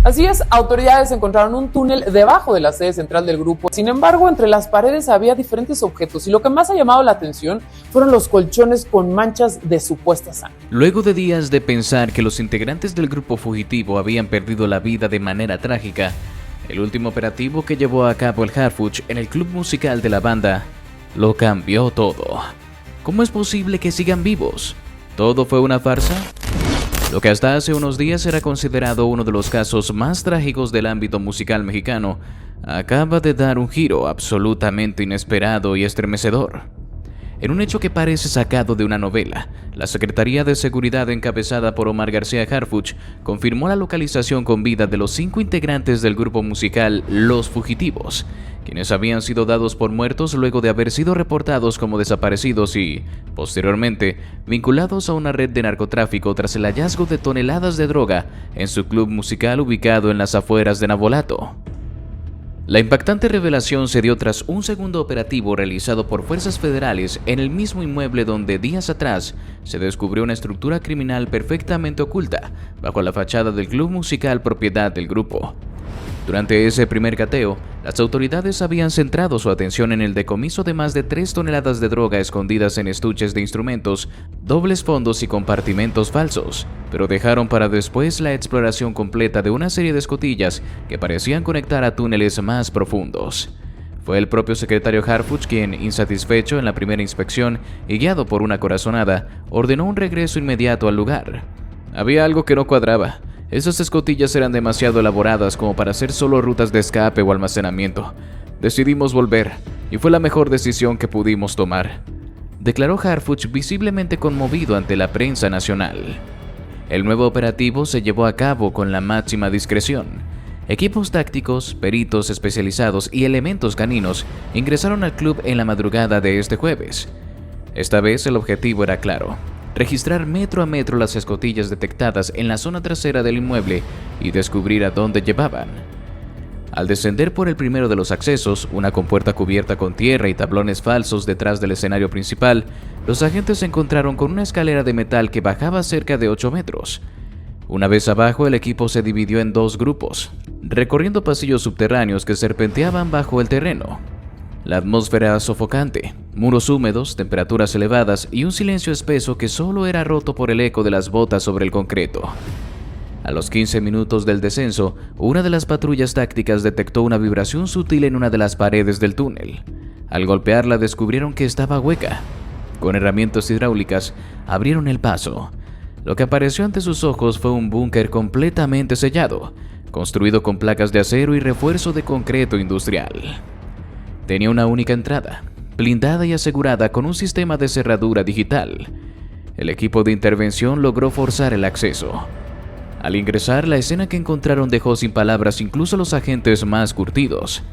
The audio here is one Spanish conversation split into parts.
Así es, autoridades encontraron un túnel debajo de la sede central del grupo. Sin embargo, entre las paredes había diferentes objetos y lo que más ha llamado la atención fueron los colchones con manchas de supuesta sangre. Luego de días de pensar que los integrantes del grupo fugitivo habían perdido la vida de manera trágica, el último operativo que llevó a cabo el Harfuch en el club musical de la banda lo cambió todo. ¿Cómo es posible que sigan vivos? ¿Todo fue una farsa? Lo que hasta hace unos días era considerado uno de los casos más trágicos del ámbito musical mexicano, acaba de dar un giro absolutamente inesperado y estremecedor. En un hecho que parece sacado de una novela, la Secretaría de Seguridad encabezada por Omar García Harfuch confirmó la localización con vida de los 5 integrantes del grupo musical Los Fugitivos, quienes habían sido dados por muertos luego de haber sido reportados como desaparecidos y, posteriormente, vinculados a una red de narcotráfico tras el hallazgo de toneladas de droga en su club musical ubicado en las afueras de Navolato. La impactante revelación se dio tras un segundo operativo realizado por fuerzas federales en el mismo inmueble donde días atrás se descubrió una estructura criminal perfectamente oculta bajo la fachada del club musical propiedad del grupo. Durante ese primer cateo, las autoridades habían centrado su atención en el decomiso de más de 3 toneladas de droga escondidas en estuches de instrumentos, dobles fondos y compartimentos falsos, pero dejaron para después la exploración completa de una serie de escotillas que parecían conectar a túneles más profundos. Fue el propio secretario Harfuch quien, insatisfecho en la primera inspección y guiado por una corazonada, ordenó un regreso inmediato al lugar. Había algo que no cuadraba. Esas escotillas eran demasiado elaboradas como para ser solo rutas de escape o almacenamiento. Decidimos volver, y fue la mejor decisión que pudimos tomar, declaró Harfuch visiblemente conmovido ante la prensa nacional. El nuevo operativo se llevó a cabo con la máxima discreción. Equipos tácticos, peritos especializados y elementos caninos ingresaron al club en la madrugada de este jueves. Esta vez el objetivo era claro: registrar metro a metro las escotillas detectadas en la zona trasera del inmueble y descubrir a dónde llevaban. Al descender por el primero de los accesos, una compuerta cubierta con tierra y tablones falsos detrás del escenario principal, los agentes se encontraron con una escalera de metal que bajaba cerca de 8 metros. Una vez abajo, el equipo se dividió en 2 grupos, recorriendo pasillos subterráneos que serpenteaban bajo el terreno. La atmósfera era sofocante, muros húmedos, temperaturas elevadas y un silencio espeso que solo era roto por el eco de las botas sobre el concreto. A los 15 minutos del descenso, una de las patrullas tácticas detectó una vibración sutil en una de las paredes del túnel. Al golpearla descubrieron que estaba hueca. Con herramientas hidráulicas, abrieron el paso. Lo que apareció ante sus ojos fue un búnker completamente sellado, construido con placas de acero y refuerzo de concreto industrial. Tenía una única entrada, blindada y asegurada con un sistema de cerradura digital. El equipo de intervención logró forzar el acceso. Al ingresar, la escena que encontraron dejó sin palabras incluso a los agentes más curtidos.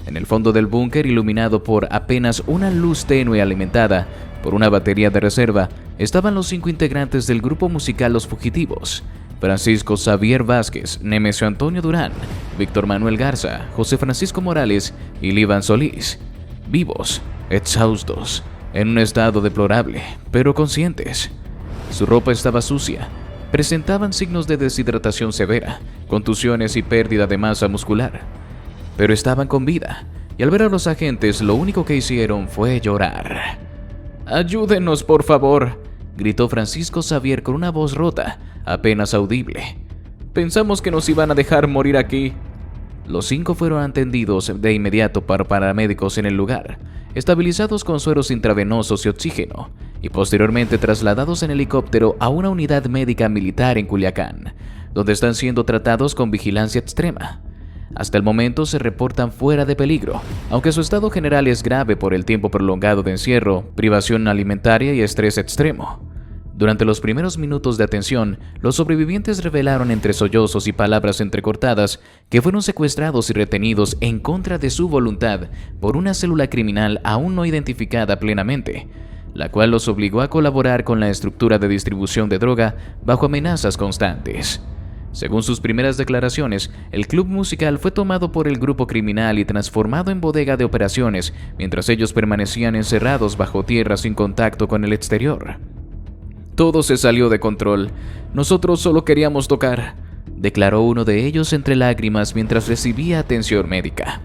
En el fondo del búnker, iluminado por apenas una luz tenue alimentada por una batería de reserva, estaban los 5 integrantes del grupo musical Los Fugitivos: Francisco Xavier Vázquez, Nemesio Antonio Durán, Víctor Manuel Garza, José Francisco Morales y Líban Solís, vivos, exhaustos, en un estado deplorable, pero conscientes. Su ropa estaba sucia, presentaban signos de deshidratación severa, contusiones y pérdida de masa muscular, pero estaban con vida, y al ver a los agentes lo único que hicieron fue llorar. «¡Ayúdenos, por favor!», gritó Francisco Xavier con una voz rota, apenas audible. «Pensamos que nos iban a dejar morir aquí». Los 5 fueron atendidos de inmediato por paramédicos en el lugar, estabilizados con sueros intravenosos y oxígeno, y posteriormente trasladados en helicóptero a una unidad médica militar en Culiacán, donde están siendo tratados con vigilancia extrema. Hasta el momento se reportan fuera de peligro, aunque su estado general es grave por el tiempo prolongado de encierro, privación alimentaria y estrés extremo. Durante los primeros minutos de atención, los sobrevivientes revelaron entre sollozos y palabras entrecortadas que fueron secuestrados y retenidos en contra de su voluntad por una célula criminal aún no identificada plenamente, la cual los obligó a colaborar con la estructura de distribución de droga bajo amenazas constantes. Según sus primeras declaraciones, el club musical fue tomado por el grupo criminal y transformado en bodega de operaciones, mientras ellos permanecían encerrados bajo tierra sin contacto con el exterior. «Todo se salió de control. Nosotros solo queríamos tocar. declaró uno de ellos entre lágrimas mientras recibía atención médica.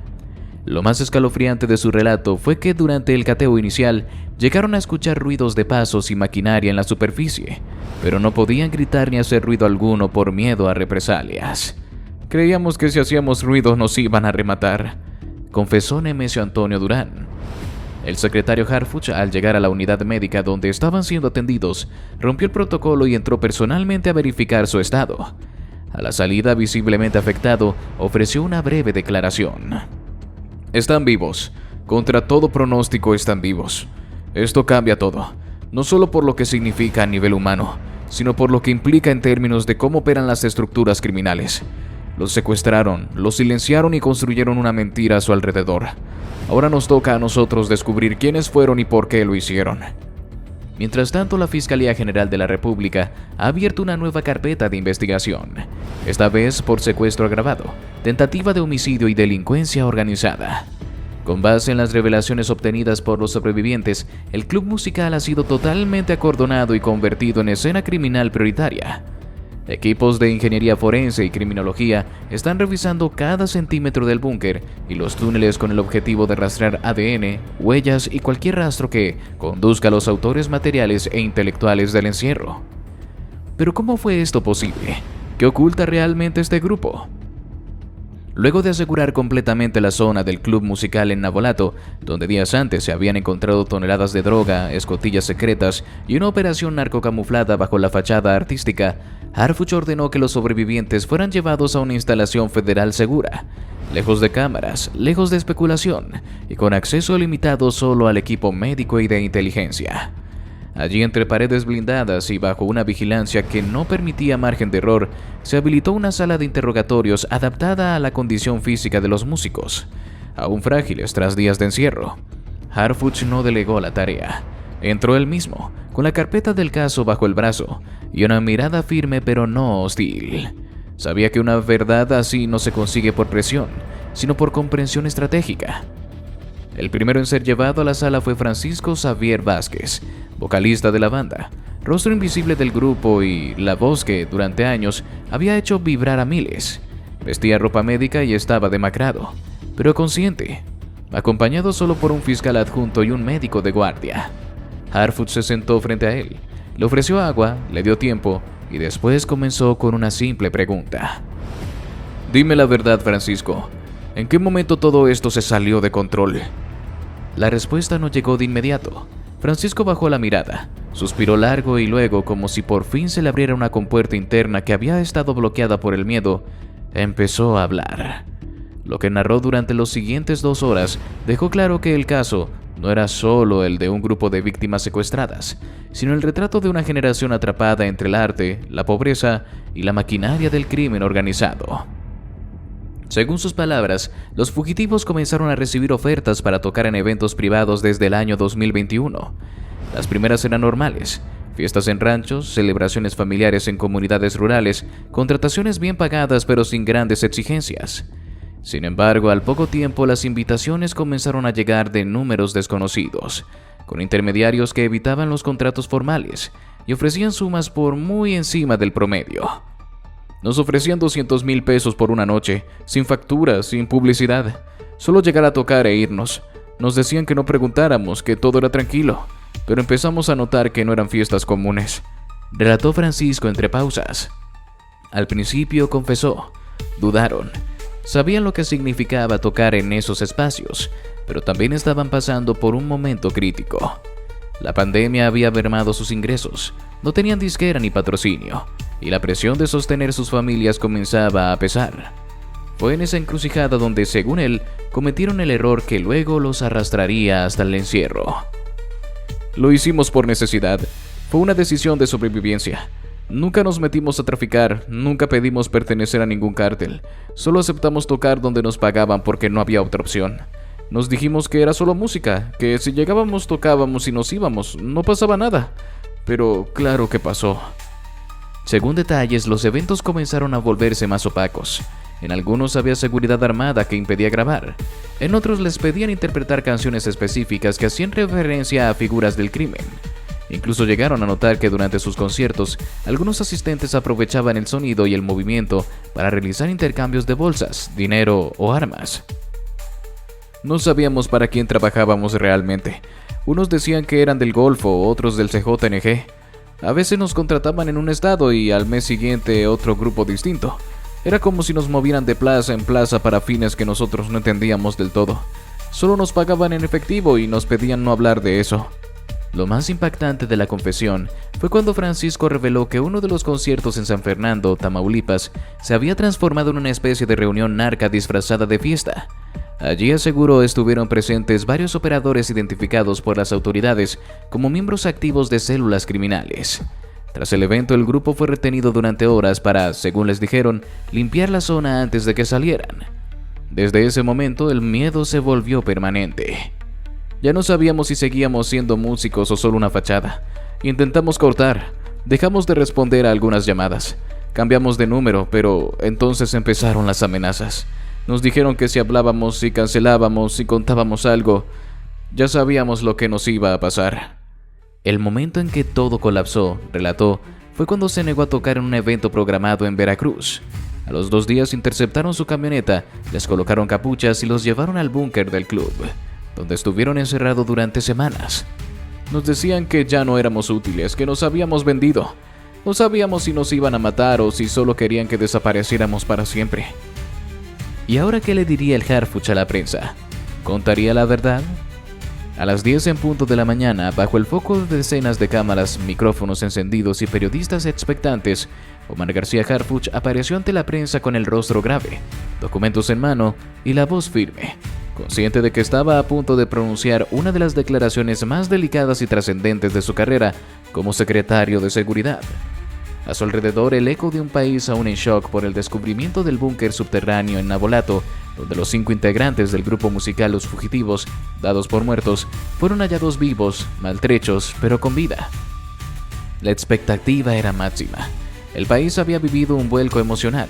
Lo más escalofriante de su relato fue que durante el cateo inicial llegaron a escuchar ruidos de pasos y maquinaria en la superficie, pero no podían gritar ni hacer ruido alguno por miedo a represalias. Creíamos que si hacíamos ruido nos iban a rematar, confesó Nemesio Antonio Durán. El secretario Harfuch, al llegar a la unidad médica donde estaban siendo atendidos, rompió el protocolo y entró personalmente a verificar su estado. A la salida, visiblemente afectado, ofreció una breve declaración. Están vivos. Contra todo pronóstico están vivos. Esto cambia todo, no solo por lo que significa a nivel humano, sino por lo que implica en términos de cómo operan las estructuras criminales. Los secuestraron, los silenciaron y construyeron una mentira a su alrededor. Ahora nos toca a nosotros descubrir quiénes fueron y por qué lo hicieron. Mientras tanto, la Fiscalía General de la República ha abierto una nueva carpeta de investigación, esta vez por secuestro agravado, tentativa de homicidio y delincuencia organizada. Con base en las revelaciones obtenidas por los sobrevivientes, el club musical ha sido totalmente acordonado y convertido en escena criminal prioritaria. Equipos de ingeniería forense y criminología están revisando cada centímetro del búnker y los túneles con el objetivo de rastrear ADN, huellas y cualquier rastro que conduzca a los autores materiales e intelectuales del encierro. Pero ¿cómo fue esto posible? ¿Qué oculta realmente este grupo? Luego de asegurar completamente la zona del club musical en Navolato, donde días antes se habían encontrado toneladas de droga, escotillas secretas y una operación narcocamuflada bajo la fachada artística, Harfuch ordenó que los sobrevivientes fueran llevados a una instalación federal segura, lejos de cámaras, lejos de especulación y con acceso limitado solo al equipo médico y de inteligencia. Allí, entre paredes blindadas y bajo una vigilancia que no permitía margen de error, se habilitó una sala de interrogatorios adaptada a la condición física de los músicos, aún frágiles tras días de encierro. Harfuch no delegó la tarea. Entró él mismo, con la carpeta del caso bajo el brazo y una mirada firme pero no hostil. Sabía que una verdad así no se consigue por presión, sino por comprensión estratégica. El primero en ser llevado a la sala fue Francisco Xavier Vázquez, vocalista de la banda, rostro invisible del grupo y la voz que, durante años, había hecho vibrar a miles. Vestía ropa médica y estaba demacrado, pero consciente, acompañado solo por un fiscal adjunto y un médico de guardia. Harfuch se sentó frente a él, le ofreció agua, le dio tiempo y después comenzó con una simple pregunta. Dime la verdad, Francisco. ¿En qué momento todo esto se salió de control? La respuesta no llegó de inmediato. Francisco bajó la mirada, suspiró largo y luego, como si por fin se le abriera una compuerta interna que había estado bloqueada por el miedo, empezó a hablar. Lo que narró durante los siguientes 2 horas dejó claro que el caso no era solo el de un grupo de víctimas secuestradas, sino el retrato de una generación atrapada entre el arte, la pobreza y la maquinaria del crimen organizado. Según sus palabras, los fugitivos comenzaron a recibir ofertas para tocar en eventos privados desde el año 2021. Las primeras eran normales: fiestas en ranchos, celebraciones familiares en comunidades rurales, contrataciones bien pagadas pero sin grandes exigencias. Sin embargo, al poco tiempo las invitaciones comenzaron a llegar de números desconocidos, con intermediarios que evitaban los contratos formales y ofrecían sumas por muy encima del promedio. Nos ofrecían 200,000 pesos por una noche, sin facturas, sin publicidad. Solo llegar a tocar e irnos. Nos decían que no preguntáramos, que todo era tranquilo, pero empezamos a notar que no eran fiestas comunes, relató Francisco entre pausas. Al principio, confesó, dudaron. Sabían lo que significaba tocar en esos espacios, pero también estaban pasando por un momento crítico. La pandemia había mermado sus ingresos, no tenían disquera ni patrocinio, y la presión de sostener sus familias comenzaba a pesar. Fue en esa encrucijada donde, según él, cometieron el error que luego los arrastraría hasta el encierro. Lo hicimos por necesidad, fue una decisión de sobrevivencia. Nunca nos metimos a traficar, nunca pedimos pertenecer a ningún cártel, solo aceptamos tocar donde nos pagaban porque no había otra opción. Nos dijimos que era solo música, que si llegábamos tocábamos y nos íbamos, no pasaba nada. Pero claro que pasó. Según detalles, los eventos comenzaron a volverse más opacos. En algunos había seguridad armada que impedía grabar. En otros les pedían interpretar canciones específicas que hacían referencia a figuras del crimen. Incluso llegaron a notar que durante sus conciertos, algunos asistentes aprovechaban el sonido y el movimiento para realizar intercambios de bolsas, dinero o armas. No sabíamos para quién trabajábamos realmente. Unos decían que eran del Golfo, otros del CJNG. A veces nos contrataban en un estado y al mes siguiente otro grupo distinto. Era como si nos movieran de plaza en plaza para fines que nosotros no entendíamos del todo. Solo nos pagaban en efectivo y nos pedían no hablar de eso. Lo más impactante de la confesión fue cuando Francisco reveló que uno de los conciertos en San Fernando, Tamaulipas, se había transformado en una especie de reunión narca disfrazada de fiesta. Allí, aseguró, estuvieron presentes varios operadores identificados por las autoridades como miembros activos de células criminales. Tras el evento, el grupo fue retenido durante horas para, según les dijeron, limpiar la zona antes de que salieran. Desde ese momento, el miedo se volvió permanente. Ya no sabíamos si seguíamos siendo músicos o solo una fachada. Intentamos cortar, dejamos de responder a algunas llamadas, cambiamos de número, pero entonces empezaron las amenazas. Nos dijeron que si hablábamos, si cancelábamos, si contábamos algo, ya sabíamos lo que nos iba a pasar. El momento en que todo colapsó, relató, fue cuando se negó a tocar en un evento programado en Veracruz. A los 2 días interceptaron su camioneta, les colocaron capuchas y los llevaron al búnker del club, donde estuvieron encerrados durante semanas. Nos decían que ya no éramos útiles, que nos habíamos vendido. No sabíamos si nos iban a matar o si solo querían que desapareciéramos para siempre. ¿Y ahora qué le diría el Harfuch a la prensa? ¿Contaría la verdad? A las 10 en punto de la mañana, bajo el foco de decenas de cámaras, micrófonos encendidos y periodistas expectantes, Omar García Harfuch apareció ante la prensa con el rostro grave, documentos en mano y la voz firme, consciente de que estaba a punto de pronunciar una de las declaraciones más delicadas y trascendentes de su carrera como secretario de Seguridad. A su alrededor, el eco de un país aún en shock por el descubrimiento del búnker subterráneo en Navolato, donde los 5 integrantes del grupo musical Los Fugitivos, dados por muertos, fueron hallados vivos, maltrechos, pero con vida. La expectativa era máxima. El país había vivido un vuelco emocional,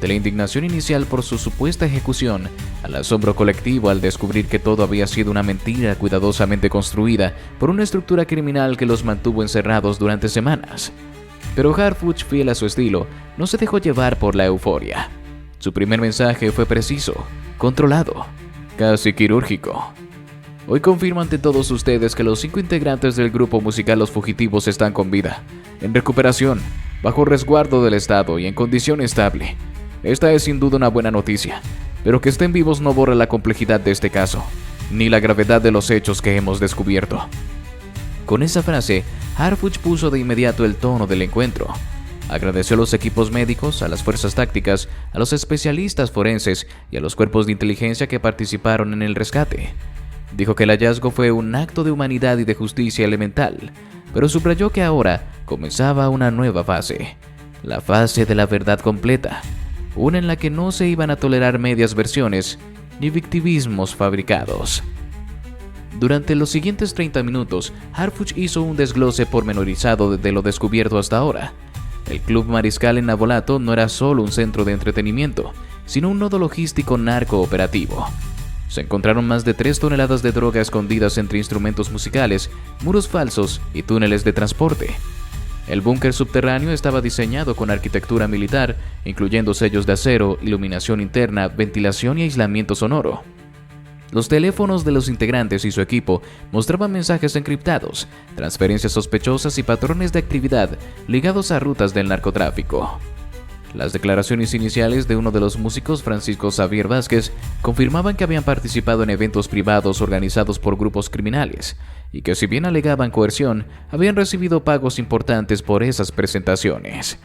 de la indignación inicial por su supuesta ejecución, al asombro colectivo al descubrir que todo había sido una mentira cuidadosamente construida por una estructura criminal que los mantuvo encerrados durante semanas. Pero Harfuch, fiel a su estilo, no se dejó llevar por la euforia. Su primer mensaje fue preciso, controlado, casi quirúrgico. Hoy confirmo ante todos ustedes que los 5 integrantes del grupo musical Los Fugitivos están con vida, en recuperación, bajo resguardo del Estado y en condición estable. Esta es sin duda una buena noticia, pero que estén vivos no borra la complejidad de este caso, ni la gravedad de los hechos que hemos descubierto. Con esa frase, Harfuch puso de inmediato el tono del encuentro. Agradeció a los equipos médicos, a las fuerzas tácticas, a los especialistas forenses y a los cuerpos de inteligencia que participaron en el rescate. Dijo que el hallazgo fue un acto de humanidad y de justicia elemental, pero subrayó que ahora comenzaba una nueva fase, la fase de la verdad completa, una en la que no se iban a tolerar medias versiones ni victimismos fabricados. Durante los siguientes 30 minutos, Harfuch hizo un desglose pormenorizado de lo descubierto hasta ahora. El Club Mariscal en Navolato no era solo un centro de entretenimiento, sino un nodo logístico narco-operativo. Se encontraron más de 3 toneladas de droga escondidas entre instrumentos musicales, muros falsos y túneles de transporte. El búnker subterráneo estaba diseñado con arquitectura militar, incluyendo sellos de acero, iluminación interna, ventilación y aislamiento sonoro. Los teléfonos de los integrantes y su equipo mostraban mensajes encriptados, transferencias sospechosas y patrones de actividad ligados a rutas del narcotráfico. Las declaraciones iniciales de uno de los músicos, Francisco Xavier Vázquez, confirmaban que habían participado en eventos privados organizados por grupos criminales y que, si bien alegaban coerción, habían recibido pagos importantes por esas presentaciones.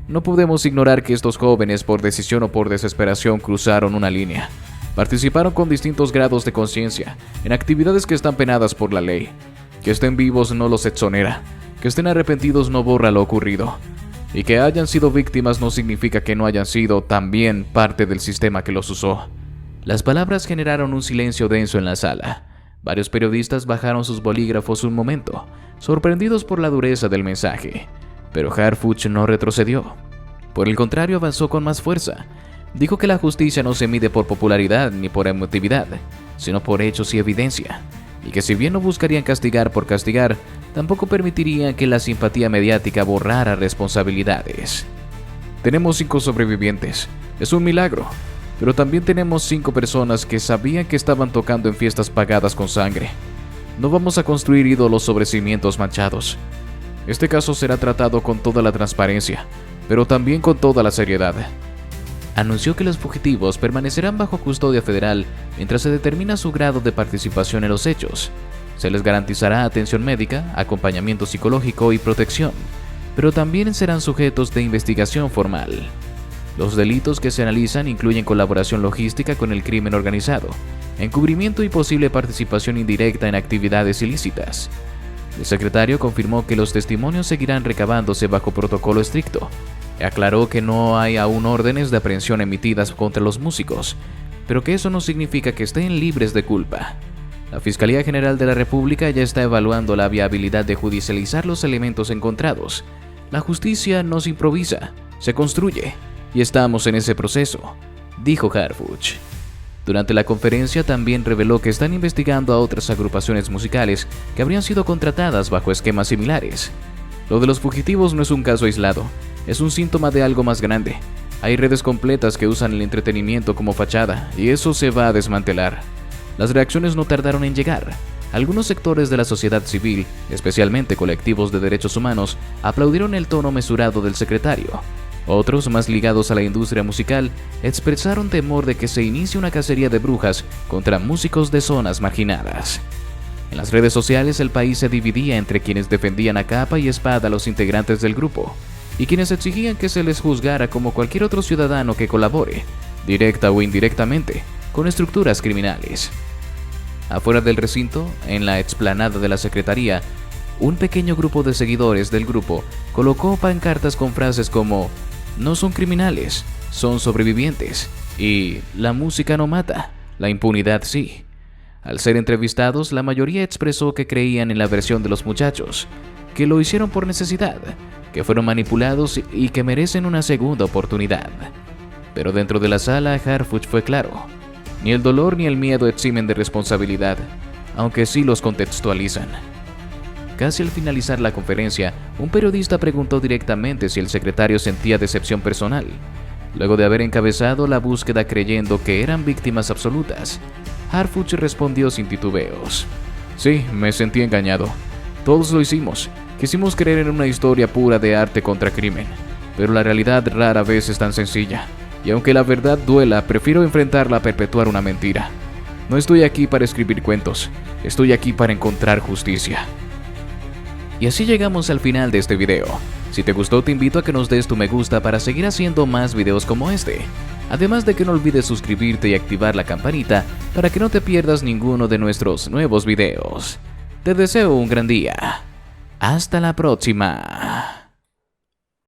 No podemos ignorar que estos jóvenes, por decisión o por desesperación, cruzaron una línea. Participaron con distintos grados de conciencia en actividades que están penadas por la ley. Que estén vivos no los exonera, que estén arrepentidos no borra lo ocurrido. Y que hayan sido víctimas no significa que no hayan sido también parte del sistema que los usó. Las palabras generaron un silencio denso en la sala. Varios periodistas bajaron sus bolígrafos un momento, sorprendidos por la dureza del mensaje. Pero Harfuch no retrocedió. Por el contrario, avanzó con más fuerza. Dijo que la justicia no se mide por popularidad ni por emotividad, sino por hechos y evidencia, y que si bien no buscarían castigar por castigar, tampoco permitirían que la simpatía mediática borrara responsabilidades. Tenemos 5 sobrevivientes, es un milagro, pero también tenemos 5 personas que sabían que estaban tocando en fiestas pagadas con sangre. No vamos a construir ídolos sobre cimientos manchados. Este caso será tratado con toda la transparencia, pero también con toda la seriedad. Anunció que los fugitivos permanecerán bajo custodia federal mientras se determina su grado de participación en los hechos. Se les garantizará atención médica, acompañamiento psicológico y protección, pero también serán sujetos de investigación formal. Los delitos que se analizan incluyen colaboración logística con el crimen organizado, encubrimiento y posible participación indirecta en actividades ilícitas. El secretario confirmó que los testimonios seguirán recabándose bajo protocolo estricto. Aclaró que no hay aún órdenes de aprehensión emitidas contra los músicos, pero que eso no significa que estén libres de culpa. La Fiscalía General de la República ya está evaluando la viabilidad de judicializar los elementos encontrados. La justicia no se improvisa, se construye, y estamos en ese proceso, dijo Harfuch. Durante la conferencia también reveló que están investigando a otras agrupaciones musicales que habrían sido contratadas bajo esquemas similares. Lo de los fugitivos no es un caso aislado, es un síntoma de algo más grande. Hay redes completas que usan el entretenimiento como fachada, y eso se va a desmantelar. Las reacciones no tardaron en llegar. Algunos sectores de la sociedad civil, especialmente colectivos de derechos humanos, aplaudieron el tono mesurado del secretario. Otros, más ligados a la industria musical, expresaron temor de que se inicie una cacería de brujas contra músicos de zonas marginadas. En las redes sociales el país se dividía entre quienes defendían a capa y espada a los integrantes del grupo, y quienes exigían que se les juzgara como cualquier otro ciudadano que colabore, directa o indirectamente, con estructuras criminales. Afuera del recinto, en la explanada de la Secretaría, un pequeño grupo de seguidores del grupo colocó pancartas con frases como "No son criminales, son sobrevivientes" y "La música no mata, la impunidad sí". Al ser entrevistados, la mayoría expresó que creían en la versión de los muchachos, que lo hicieron por necesidad, que fueron manipulados y que merecen una segunda oportunidad. Pero dentro de la sala, Harfuch fue claro: ni el dolor ni el miedo eximen de responsabilidad, aunque sí los contextualizan. Casi al finalizar la conferencia, un periodista preguntó directamente si el secretario sentía decepción personal, luego de haber encabezado la búsqueda creyendo que eran víctimas absolutas. Harfuch respondió sin titubeos: "Sí, me sentí engañado. Todos lo hicimos. Quisimos creer en una historia pura de arte contra crimen, pero la realidad rara vez es tan sencilla. Y aunque la verdad duela, prefiero enfrentarla a perpetuar una mentira. No estoy aquí para escribir cuentos, estoy aquí para encontrar justicia". Y así llegamos al final de este video. Si te gustó, te invito a que nos des tu me gusta para seguir haciendo más videos como este. Además de que no olvides suscribirte y activar la campanita para que no te pierdas ninguno de nuestros nuevos videos. Te deseo un gran día. Hasta la próxima.